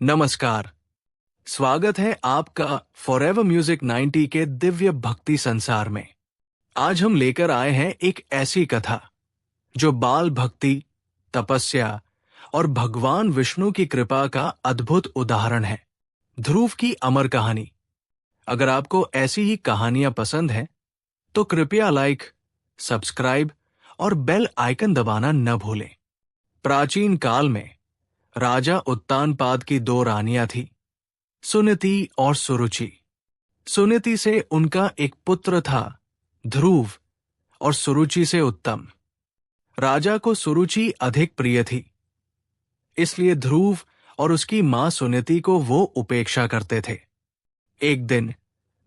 नमस्कार। स्वागत है आपका फॉरएवर म्यूजिक 90 के दिव्य भक्ति संसार में। आज हम लेकर आए हैं एक ऐसी कथा जो बाल भक्ति, तपस्या और भगवान विष्णु की कृपा का अद्भुत उदाहरण है। ध्रुव की अमर कहानी। अगर आपको ऐसी ही कहानियां पसंद हैं, तो कृपया लाइक, सब्सक्राइब और बेल आइकन दबाना न भूलें। प्राचीन काल में राजा उत्तानपाद की दो रानियां थीं, सुनीति और सुरुचि। सुनीति से उनका एक पुत्र था, ध्रुव, और सुरुचि से उत्तम। राजा को सुरुचि अधिक प्रिय थी, इसलिए ध्रुव और उसकी मां सुनीति को वो उपेक्षा करते थे। एक दिन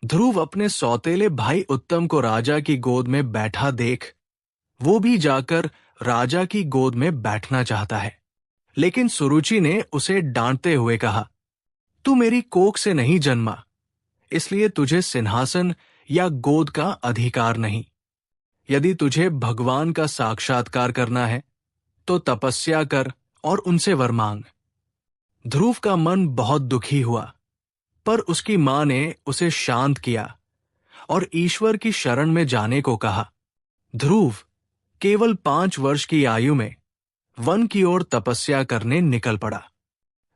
ध्रुव अपने सौतेले भाई उत्तम को राजा की गोद में बैठा देख वो भी जाकर राजा की गोद में बैठना चाहता है, लेकिन सुरुचि ने उसे डांटते हुए कहा, तू मेरी कोख से नहीं जन्मा, इसलिए तुझे सिंहासन या गोद का अधिकार नहीं। यदि तुझे भगवान का साक्षात्कार करना है तो तपस्या कर और उनसे वर मांग। ध्रुव का मन बहुत दुखी हुआ, पर उसकी मां ने उसे शांत किया और ईश्वर की शरण में जाने को कहा। ध्रुव केवल 5 वर्ष की आयु में वन की ओर तपस्या करने निकल पड़ा।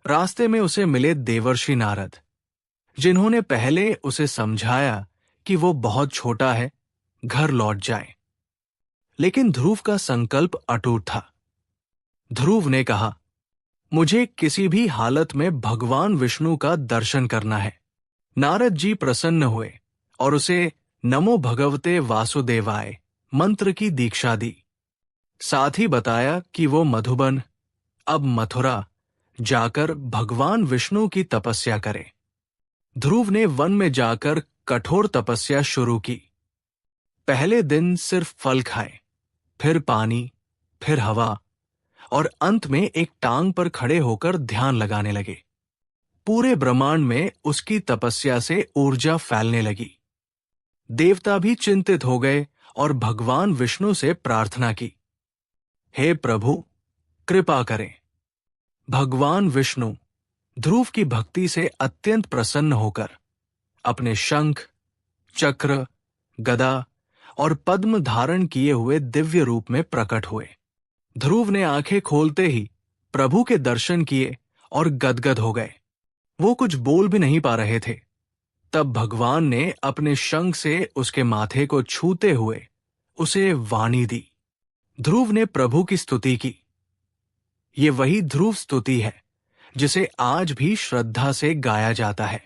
रास्ते में उसे मिले देवर्षि नारद, जिन्होंने पहले उसे समझाया कि वो बहुत छोटा है, घर लौट जाए। लेकिन ध्रुव का संकल्प अटूट था। ध्रुव ने कहा, मुझे किसी भी हालत में भगवान विष्णु का दर्शन करना है। नारद जी प्रसन्न हुए और उसे नमो भगवते वासुदेवाय मंत्र की दीक्षा दी। साथ ही बताया कि वो मधुबन, अब मथुरा, जाकर भगवान विष्णु की तपस्या करे। ध्रुव ने वन में जाकर कठोर तपस्या शुरू की। पहले दिन सिर्फ फल खाए, फिर पानी, फिर हवा, और अंत में एक टांग पर खड़े होकर ध्यान लगाने लगे। पूरे ब्रह्मांड में उसकी तपस्या से ऊर्जा फैलने लगी। देवता भी चिंतित हो गए और भगवान विष्णु से प्रार्थना की, हे प्रभु, कृपा करें। भगवान विष्णु ध्रुव की भक्ति से अत्यंत प्रसन्न होकर अपने शंख, चक्र, गदा और पद्म धारण किए हुए दिव्य रूप में प्रकट हुए। ध्रुव ने आंखें खोलते ही प्रभु के दर्शन किए और गदगद हो गए। वो कुछ बोल भी नहीं पा रहे थे। तब भगवान ने अपने शंख से उसके माथे को छूते हुए उसे वाणी दी। ध्रुव ने प्रभु की स्तुति की। ये वही ध्रुव स्तुति है जिसे आज भी श्रद्धा से गाया जाता है।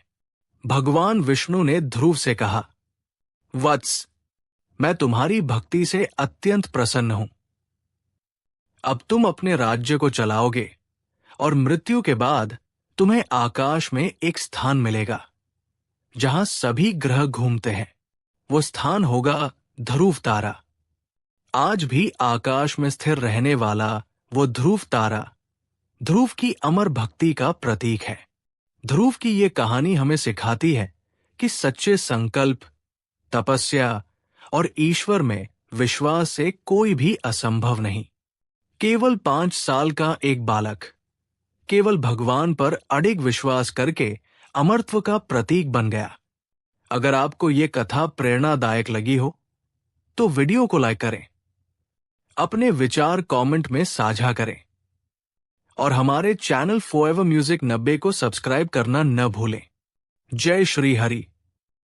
भगवान विष्णु ने ध्रुव से कहा, वत्स, मैं तुम्हारी भक्ति से अत्यंत प्रसन्न हूं। अब तुम अपने राज्य को चलाओगे और मृत्यु के बाद तुम्हें आकाश में एक स्थान मिलेगा जहां सभी ग्रह घूमते हैं। वो स्थान होगा ध्रुव तारा। आज भी आकाश में स्थिर रहने वाला वो ध्रुव तारा ध्रुव की अमर भक्ति का प्रतीक है। ध्रुव की ये कहानी हमें सिखाती है कि सच्चे संकल्प, तपस्या और ईश्वर में विश्वास से कोई भी असंभव नहीं। केवल 5 साल का एक बालक केवल भगवान पर अडिग विश्वास करके अमरत्व का प्रतीक बन गया। अगर आपको ये कथा प्रेरणादायक लगी हो तो वीडियो को लाइक करें, अपने विचार कमेंट में साझा करें और हमारे चैनल फॉरएवर म्यूजिक 90 को सब्सक्राइब करना न भूलें। जय श्री हरि।